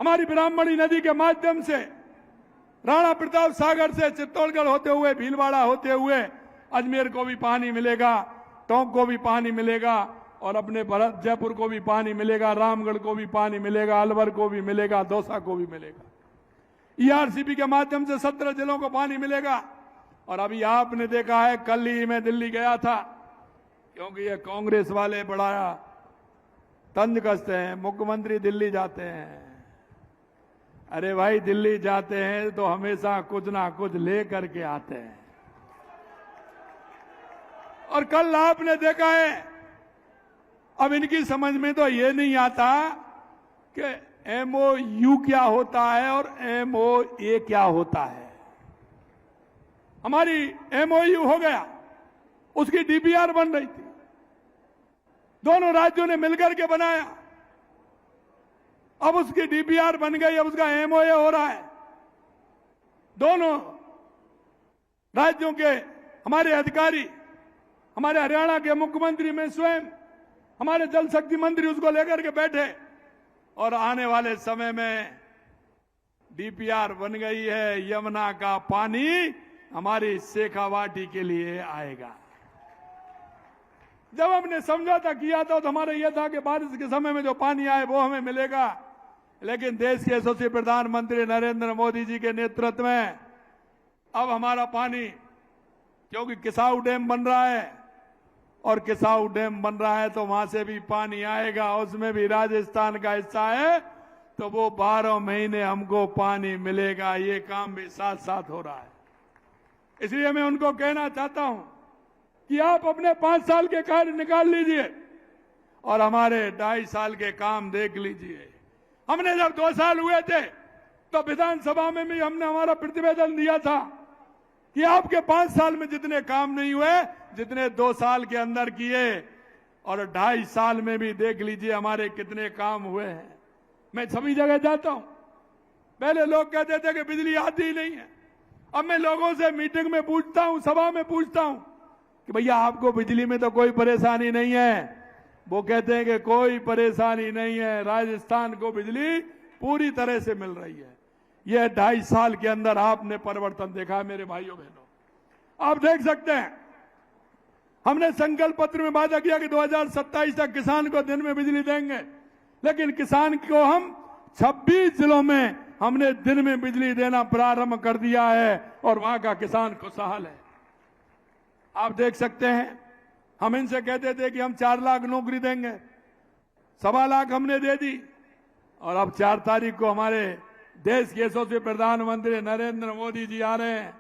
हमारी ब्राह्मणी नदी के माध्यम से राणा प्रताप सागर से चित्तौड़गढ़ होते हुए भीलवाड़ा होते हुए अजमेर को भी पानी मिलेगा, टोंक को भी पानी मिलेगा और अपने भरत जयपुर को भी पानी मिलेगा, रामगढ़ को भी पानी मिलेगा, अलवर को भी मिलेगा, दौसा को भी मिलेगा। ईआरसीपी के माध्यम से 17 जिलों को पानी मिलेगा। और अभी आपने देखा है, कल ही मैं दिल्ली गया था, क्योंकि ये कांग्रेस वाले बड़ा तंज कसते हैं, मुख्यमंत्री दिल्ली जाते हैं। अरे भाई, दिल्ली जाते हैं तो हमेशा कुछ ना कुछ ले करके आते हैं। और कल आपने देखा है, अब इनकी समझ में तो ये नहीं आता कि MOU क्या होता है और MOA क्या होता है। हमारी MOU हो गया, उसकी DPR बन रही थी, दोनों राज्यों ने मिलकर के बनाया। अब उसकी DPR बन गई, अब उसका MOA हो रहा है। दोनों राज्यों के हमारे अधिकारी, हमारे हरियाणा के मुख्यमंत्री में स्वयं, हमारे जल शक्ति मंत्री उसको लेकर के बैठे और आने वाले समय में DPR बन गई है। यमुना का पानी हमारी शेखावाटी के लिए आएगा। जब हमने समझौता किया था तो हमारा यह था कि बारिश के समय में जो पानी आए वो हमें मिलेगा, लेकिन देश के यशस्वी प्रधानमंत्री नरेंद्र मोदी जी के नेतृत्व में अब हमारा पानी, क्योंकि किसाऊ डैम बन रहा है और किसाऊ डैम बन रहा है तो वहां से भी पानी आएगा, उसमें भी राजस्थान का हिस्सा है, तो वो 12 महीने हमको पानी मिलेगा। ये काम भी साथ साथ हो रहा है। इसलिए मैं उनको कहना चाहता हूं कि आप अपने 5 साल के कार्य निकाल लीजिए और हमारे 2.5 साल के काम देख लीजिए। हमने जब 2 साल हुए थे तो विधानसभा में भी हमने हमारा प्रतिवेदन दिया था कि आपके 5 साल में जितने काम नहीं हुए, जितने 2 साल के अंदर किए, और 2.5 साल में भी देख लीजिए हमारे कितने काम हुए हैं। मैं सभी जगह जाता हूं, पहले लोग कहते थे कि बिजली आती ही नहीं है। अब मैं लोगों से मीटिंग में पूछता हूं, सभा में पूछता हूं कि भैया आपको बिजली में तो कोई परेशानी नहीं है। वो कहते हैं कि कोई परेशानी नहीं है, राजस्थान को बिजली पूरी तरह से मिल रही है। यह 2.5 साल के अंदर आपने परिवर्तन देखा है मेरे भाइयों बहनों। आप देख सकते हैं, हमने संकल्प पत्र में वादा किया कि 2027 तक किसान को दिन में बिजली देंगे, लेकिन किसान को हम 26 जिलों में हमने दिन में बिजली देना प्रारंभ कर दिया है और वहां का किसान खुशहाल है। आप देख सकते हैं, हम इनसे कहते थे कि हम 4 लाख नौकरी देंगे, 1.25 लाख हमने दे दी, और अब 4 तारीख को हमारे देश के यशस्वी प्रधानमंत्री नरेंद्र मोदी जी आ रहे हैं।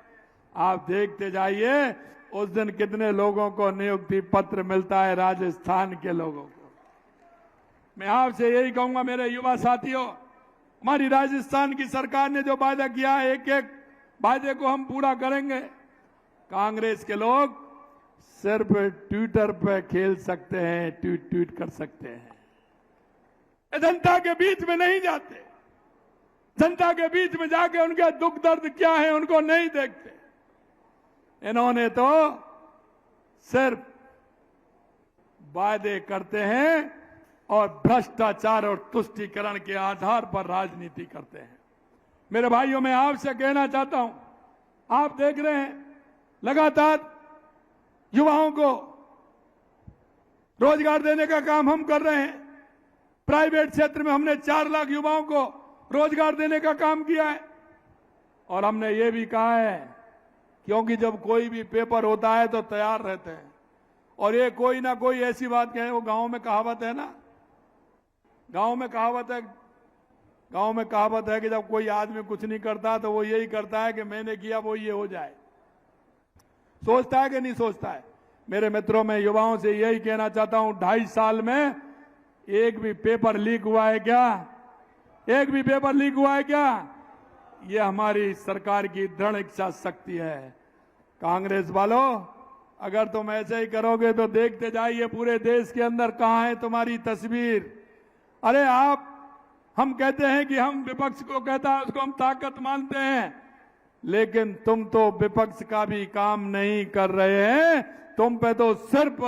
आप देखते जाइए उस दिन कितने लोगों को नियुक्ति पत्र मिलता है, राजस्थान के लोगों को। मैं आपसे यही कहूंगा मेरे युवा साथियों, हमारी राजस्थान की सरकार ने जो वादा किया है, एक एक वादे को हम पूरा करेंगे। कांग्रेस के लोग सिर्फ ट्विटर पे खेल सकते हैं, ट्वीट कर सकते हैं, जनता के बीच में नहीं जाते। जनता के बीच में जाके उनके दुख दर्द क्या है उनको नहीं देखते। इन्होंने तो सिर्फ वादे करते हैं और भ्रष्टाचार और तुष्टीकरण के आधार पर राजनीति करते हैं। मेरे भाइयों, मैं आपसे कहना चाहता हूं, आप देख रहे हैं लगातार युवाओं को रोजगार देने का काम हम कर रहे हैं। प्राइवेट क्षेत्र में हमने 4 लाख युवाओं को रोजगार देने का काम किया है। और हमने ये भी कहा है, क्योंकि जब कोई भी पेपर होता है तो तैयार रहते हैं, और ये कोई ना कोई ऐसी बात कहे, वो गांव में कहावत है ना, गांव में कहावत है कि जब कोई आदमी कुछ नहीं करता तो वो यही करता है कि मैंने किया वो ये हो जाए। सोचता है कि नहीं सोचता है? मेरे मित्रों, मैं युवाओं से यही कहना चाहता हूं, 2.5 साल में एक भी पेपर लीक हुआ है क्या? एक भी पेपर लीक हुआ है क्या? ये हमारी सरकार की दृढ़ इच्छा शक्ति है। कांग्रेस वालों, अगर तुम ऐसे ही करोगे तो देखते जाइए पूरे देश के अंदर कहां है तुम्हारी तस्वीर। अरे हम कहते हैं कि हम विपक्ष को कहता है उसको हम ताकत मानते हैं, लेकिन तुम तो विपक्ष का भी काम नहीं कर रहे हैं। तुम पे तो सिर्फ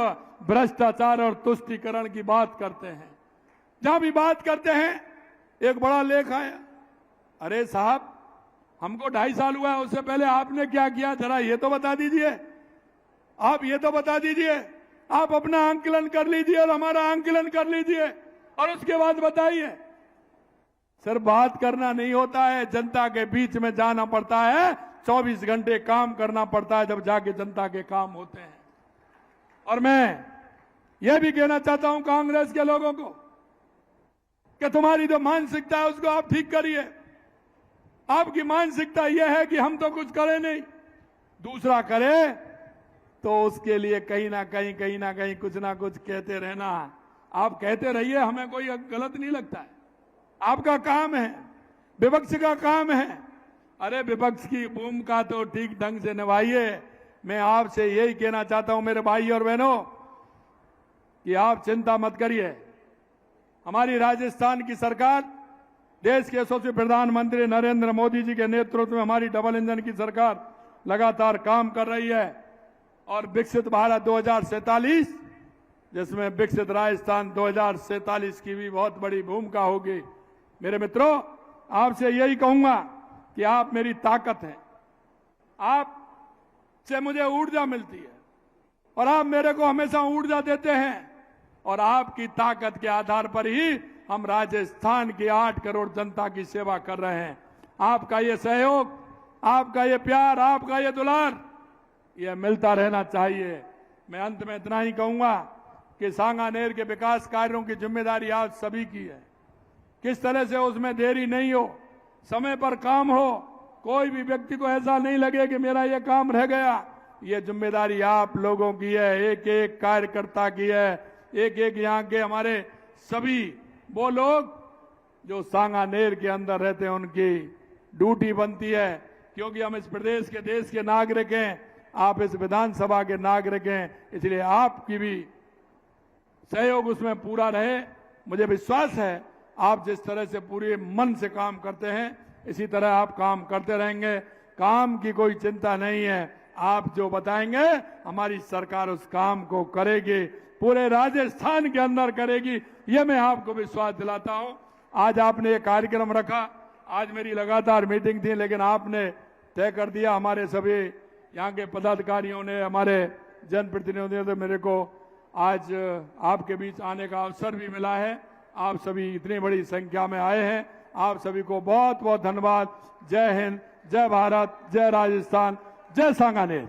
भ्रष्टाचार और तुष्टीकरण की बात करते हैं। जहां भी बात करते हैं एक बड़ा लेख आया। अरे साहब, हमको 2.5 साल हुआ है, उससे पहले आपने क्या किया जरा ये तो बता दीजिए। आप ये तो बता दीजिए। आप अपना आंकलन कर लीजिए और हमारा आंकलन कर लीजिए और उसके बाद बताइए। सिर्फ बात करना नहीं होता है, जनता के बीच में जाना पड़ता है। 24 घंटे काम करना पड़ता है, जब जाके जनता के काम होते हैं। और मैं यह भी कहना चाहता हूं कांग्रेस के लोगों को कि तुम्हारी जो मानसिकता है उसको आप ठीक करिए। आपकी मानसिकता यह है कि हम तो कुछ करें नहीं, दूसरा करे तो उसके लिए कहीं ना कहीं कुछ ना कुछ कहते रहना। आप कहते रहिए, हमें कोई गलत नहीं लगता है। आपका काम है, विपक्ष का काम है। अरे विपक्ष की भूमिका तो ठीक ढंग से निभाइए। मैं आपसे यही कहना चाहता हूं मेरे भाई और बहनों कि आप चिंता मत करिए। हमारी राजस्थान की सरकार, देश के यशस्वी प्रधानमंत्री नरेंद्र मोदी जी के नेतृत्व में हमारी डबल इंजन की सरकार लगातार काम कर रही है। और विकसित भारत 2047, जिसमें विकसित राजस्थान 2047 की भी बहुत बड़ी भूमिका होगी। मेरे मित्रों, आपसे यही कहूंगा कि आप मेरी ताकत हैं, आपसे मुझे ऊर्जा मिलती है और आप मेरे को हमेशा ऊर्जा देते हैं। और आपकी ताकत के आधार पर ही हम राजस्थान की 8 करोड़ जनता की सेवा कर रहे हैं। आपका ये सहयोग, आपका ये प्यार, आपका ये दुलार, ये मिलता रहना चाहिए। मैं अंत में इतना ही कहूंगा कि सांगानेर के विकास कार्यों की जिम्मेदारी आप सभी की है। किस तरह से उसमें देरी नहीं हो, समय पर काम हो, कोई भी व्यक्ति को ऐसा नहीं लगे कि मेरा ये काम रह गया। ये जिम्मेदारी आप लोगों की है, एक एक कार्यकर्ता की है, एक एक यहाँ के हमारे सभी वो लोग जो सांगानेर के अंदर रहते हैं उनकी ड्यूटी बनती है। क्योंकि हम इस प्रदेश के, देश के नागरिक हैं, आप इस विधानसभा के नागरिक हैं, इसलिए आपकी भी सहयोग उसमें पूरा रहे। मुझे विश्वास है आप जिस तरह से पूरे मन से काम करते हैं, इसी तरह आप काम करते रहेंगे। काम की कोई चिंता नहीं है, आप जो बताएंगे हमारी सरकार उस काम को करेगी, पूरे राजस्थान के अंदर करेगी, ये मैं आपको विश्वास दिलाता हूं। आज आपने ये कार्यक्रम रखा, आज मेरी लगातार मीटिंग थी, लेकिन आपने तय कर दिया, हमारे सभी यहाँ के पदाधिकारियों ने, हमारे जनप्रतिनिधियों ने मेरे को आज आपके बीच आने का अवसर भी मिला है। आप सभी इतनी बड़ी संख्या में आए हैं, आप सभी को बहुत बहुत धन्यवाद। जय हिंद, जय भारत, जय राजस्थान, जय सांगानेर।